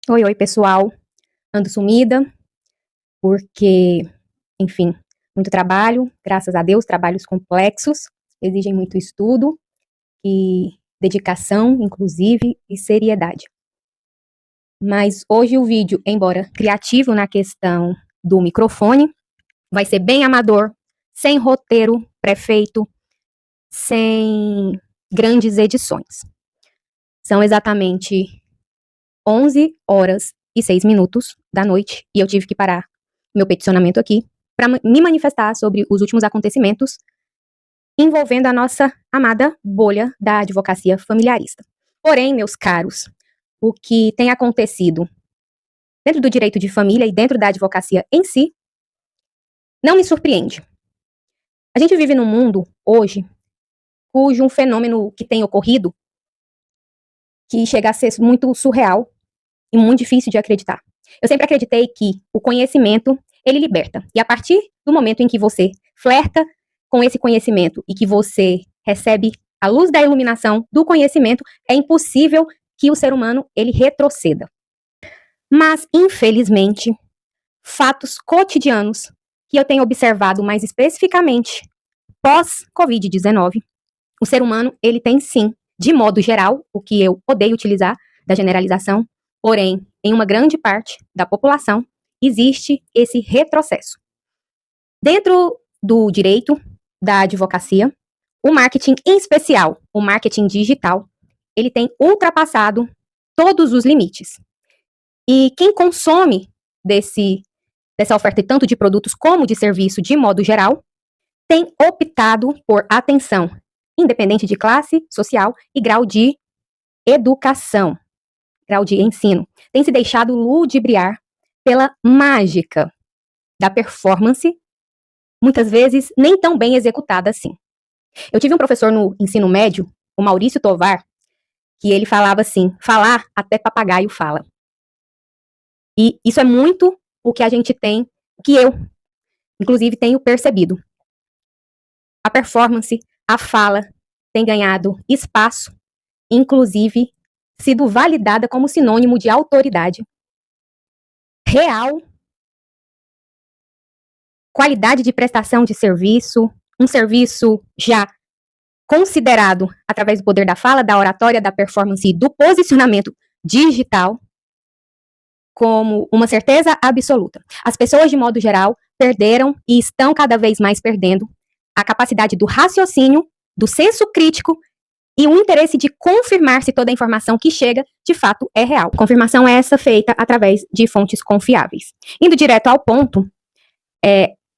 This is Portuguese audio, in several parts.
Oi, oi, pessoal. Ando sumida porque, enfim, muito trabalho, graças a Deus, trabalhos complexos, exigem muito estudo e dedicação, inclusive, e seriedade. Mas hoje o vídeo, embora criativo na questão do microfone, vai ser bem amador, sem roteiro pré-feito, sem grandes edições. São exatamente 11 horas e 6 minutos da noite e eu tive que parar meu peticionamento aqui para me manifestar sobre os últimos acontecimentos envolvendo a nossa amada bolha da advocacia familiarista. Porém, meus caros, o que tem acontecido dentro do direito de família e dentro da advocacia em si não me surpreende. A gente vive num mundo hoje cujo um fenômeno que tem ocorrido que chega a ser muito surreal e muito difícil de acreditar. Eu sempre acreditei que o conhecimento, ele liberta. E a partir do momento em que você flerta com esse conhecimento e que você recebe a luz da iluminação do conhecimento, é impossível que o ser humano, ele retroceda. Mas, infelizmente, fatos cotidianos que eu tenho observado mais especificamente pós-Covid-19, o ser humano, ele tem sim, de modo geral, o que eu odeio utilizar da generalização, porém, em uma grande parte da população, existe esse retrocesso. Dentro do direito, da advocacia, o marketing, em especial, o marketing digital, ele tem ultrapassado todos os limites. E quem consome dessa oferta tanto de produtos como de serviço de modo geral, tem optado por atenção, independente de classe social e grau de educação, grau de ensino. Tem se deixado ludibriar pela mágica da performance, muitas vezes nem tão bem executada assim. Eu tive um professor no ensino médio, o Maurício Tovar, que ele falava assim, falar até papagaio fala. E isso é muito o que a gente tem, o que eu, inclusive, tenho percebido. A performance, a fala, tem ganhado espaço, inclusive sido validada como sinônimo de autoridade real, qualidade de prestação de serviço, um serviço já considerado através do poder da fala, da oratória, da performance e do posicionamento digital como uma certeza absoluta. As pessoas, de modo geral, perderam e estão cada vez mais perdendo a capacidade do raciocínio, do senso crítico e o interesse de confirmar se toda a informação que chega, de fato, é real. Confirmação é essa feita através de fontes confiáveis. Indo direto ao ponto,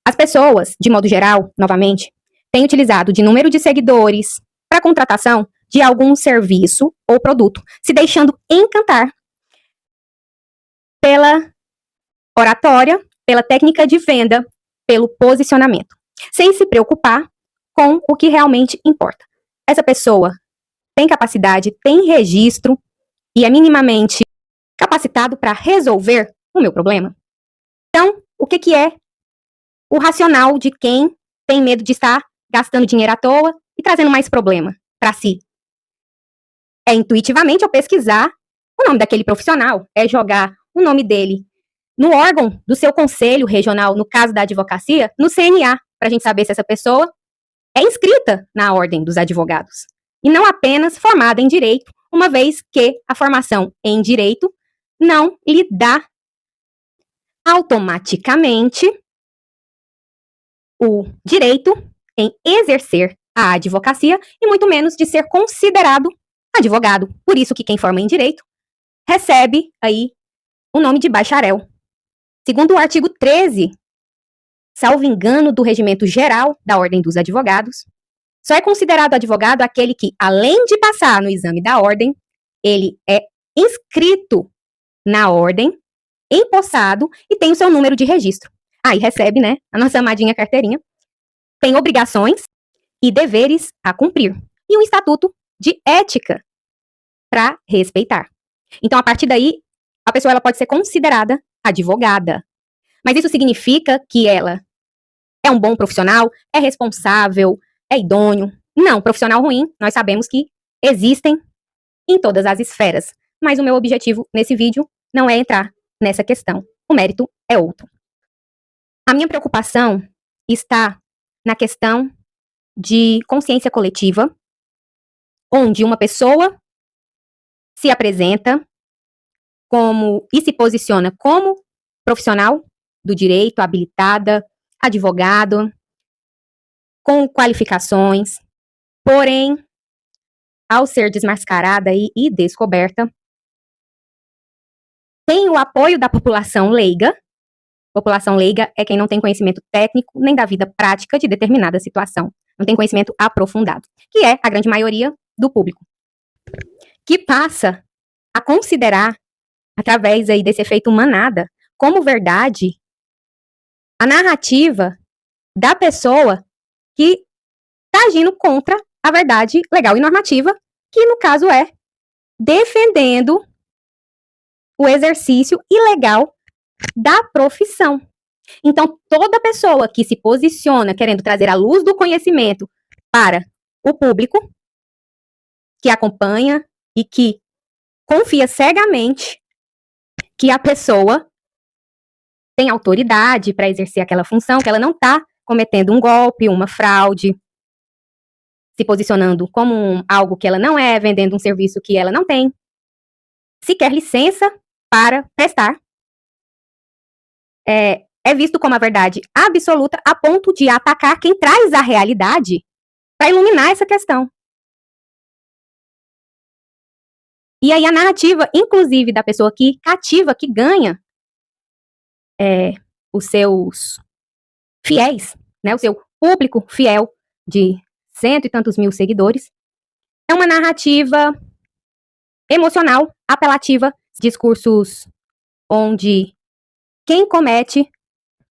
as pessoas, de modo geral, novamente, têm utilizado de número de seguidores para contratação de algum serviço ou produto, se deixando encantar pela oratória, pela técnica de venda, pelo posicionamento, sem se preocupar com o que realmente importa. Essa pessoa tem capacidade, tem registro e é minimamente capacitado para resolver o meu problema? Então, o que é o racional de quem tem medo de estar gastando dinheiro à toa e trazendo mais problema para si? É intuitivamente eu pesquisar o nome daquele profissional, é jogar o nome dele no órgão do seu conselho regional, no caso da advocacia, no CNA, para a gente saber se essa pessoa é inscrita na ordem dos advogados. E não apenas formada em direito, uma vez que a formação em direito não lhe dá automaticamente o direito em exercer a advocacia e muito menos de ser considerado advogado. Por isso que quem forma em direito recebe aí o nome de bacharel. Segundo o artigo 13, salvo engano, do Regimento Geral da Ordem dos Advogados, só é considerado advogado aquele que, além de passar no exame da ordem, ele é inscrito na ordem, empossado e tem o seu número de registro. Aí recebe, né, a nossa amadinha carteirinha, tem obrigações e deveres a cumprir. E um estatuto de ética para respeitar. Então, a partir daí, a pessoa ela pode ser considerada advogada. Mas isso significa que ela é um bom profissional, é responsável, é idôneo? Não, profissional ruim, nós sabemos que existem em todas as esferas. Mas o meu objetivo nesse vídeo não é entrar nessa questão. O mérito é outro. A minha preocupação está na questão de consciência coletiva, onde uma pessoa se apresenta e se posiciona como profissional do direito, habilitada, advogado, com qualificações, porém, ao ser desmascarada e descoberta, tem o apoio da população leiga. População leiga é quem não tem conhecimento técnico nem da vida prática de determinada situação. Não tem conhecimento aprofundado, que é a grande maioria do público, que passa a considerar, através aí desse efeito manada, como verdade a narrativa da pessoa que está agindo contra a verdade legal e normativa, que no caso é defendendo o exercício ilegal da profissão. Então, toda pessoa que se posiciona querendo trazer a luz do conhecimento para o público, que acompanha e que confia cegamente que a pessoa tem autoridade para exercer aquela função, que ela não está cometendo um golpe, uma fraude, se posicionando como algo que ela não é, vendendo um serviço que ela não tem sequer licença para prestar, é visto como a verdade absoluta a ponto de atacar quem traz a realidade para iluminar essa questão. E aí a narrativa, inclusive, da pessoa que cativa, que ganha os seus fiéis, né, o seu público fiel de 100 e tantos mil seguidores, é uma narrativa emocional, apelativa, discursos onde quem comete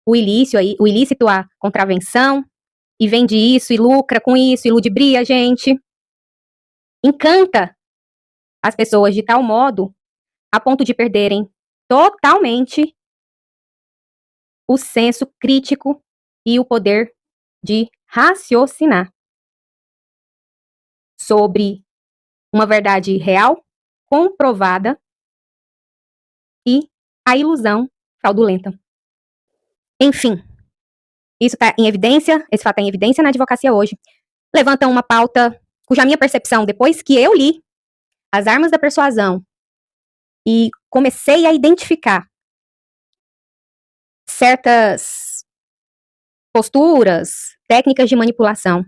o ilícito, a contravenção, e vende isso, e lucra com isso, e ludibria a gente, encanta as pessoas de tal modo a ponto de perderem totalmente o senso crítico e o poder de raciocinar sobre uma verdade real, comprovada e a ilusão fraudulenta. Enfim, isso está em evidência, esse fato está em evidência na advocacia hoje. Levanta uma pauta cuja minha percepção, depois que eu li As Armas da Persuasão e comecei a identificar certas posturas, técnicas de manipulação,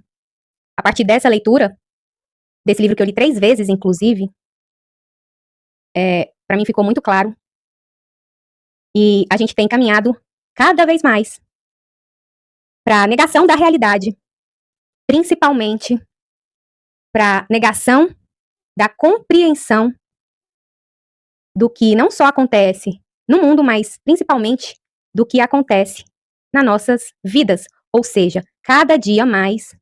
a partir dessa leitura, desse livro que eu li 3 vezes, inclusive, para mim ficou muito claro. E a gente tem caminhado cada vez mais para a negação da realidade, principalmente para a negação da compreensão do que não só acontece no mundo, mas principalmente do que acontece nas nossas vidas. Ou seja, cada dia mais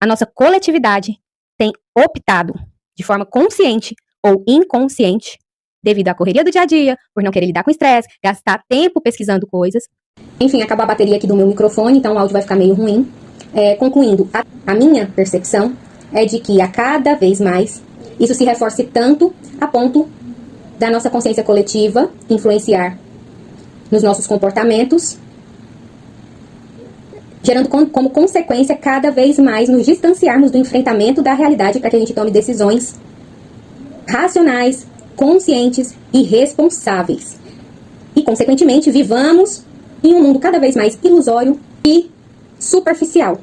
a nossa coletividade tem optado de forma consciente ou inconsciente, devido à correria do dia a dia, por não querer lidar com estresse, gastar tempo pesquisando coisas. Enfim, acabou a bateria aqui do meu microfone, então o áudio vai ficar meio ruim. Concluindo, a minha percepção é de que a cada vez mais isso se reforce tanto a ponto da nossa consciência coletiva influenciar nos nossos comportamentos, gerando como consequência cada vez mais nos distanciarmos do enfrentamento da realidade para que a gente tome decisões racionais, conscientes e responsáveis. E, consequentemente, vivamos em um mundo cada vez mais ilusório e superficial,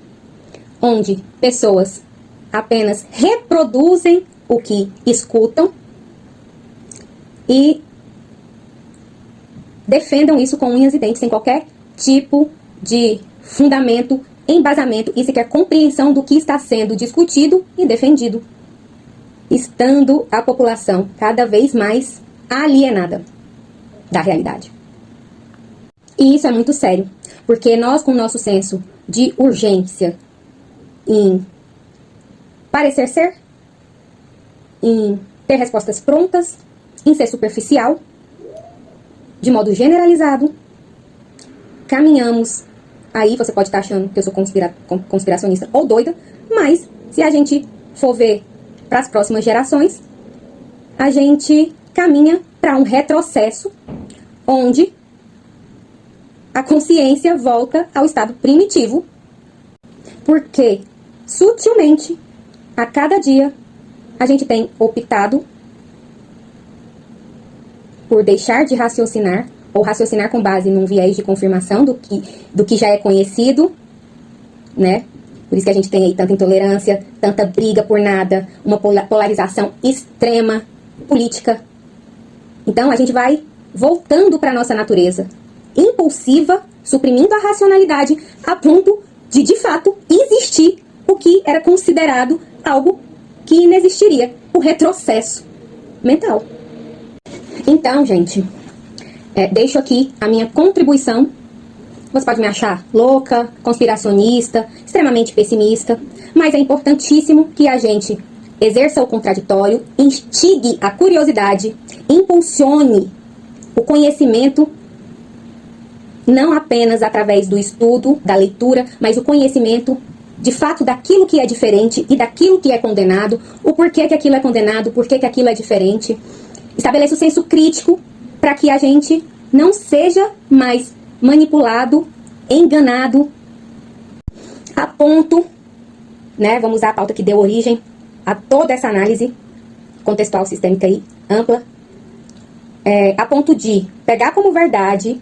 onde pessoas apenas reproduzem o que escutam e defendam isso com unhas e dentes, sem qualquer tipo de fundamento, embasamento e sequer compreensão do que está sendo discutido e defendido, estando a população cada vez mais alienada da realidade. E isso é muito sério, porque nós, com o nosso senso de urgência em parecer ser, em ter respostas prontas, em ser superficial, de modo generalizado, caminhamos. Aí você pode estar achando que eu sou conspiracionista ou doida, mas se a gente for ver para as próximas gerações, a gente caminha para um retrocesso onde a consciência volta ao estado primitivo, porque sutilmente, a cada dia, a gente tem optado por deixar de raciocinar, ou raciocinar com base num viés de confirmação do que já é conhecido, né? Por isso que a gente tem aí tanta intolerância, tanta briga por nada, uma polarização extrema política. Então, a gente vai voltando para a nossa natureza impulsiva, suprimindo a racionalidade, a ponto de fato, existir o que era considerado algo que inexistiria, o retrocesso mental. Então, gente, deixo aqui a minha contribuição. Você pode me achar louca, conspiracionista, extremamente pessimista, mas é importantíssimo que a gente exerça o contraditório, instigue a curiosidade, impulsione o conhecimento, não apenas através do estudo, da leitura, mas o conhecimento de fato daquilo que é diferente e daquilo que é condenado, o porquê que aquilo é condenado, o porquê que aquilo é diferente. Estabeleça o senso crítico para que a gente não seja mais manipulado, enganado, a ponto, né, vamos usar a pauta que deu origem a toda essa análise contextual sistêmica aí, ampla, a ponto de pegar como verdade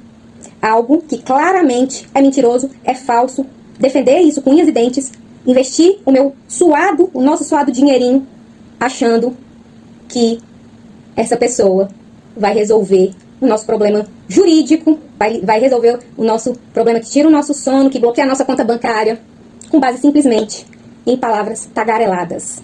algo que claramente é mentiroso, é falso, defender isso com unhas e dentes, investir o nosso suado dinheirinho, achando que essa pessoa vai resolver o nosso problema jurídico, vai resolver o nosso problema que tira o nosso sono, que bloqueia a nossa conta bancária, com base simplesmente em palavras tagareladas.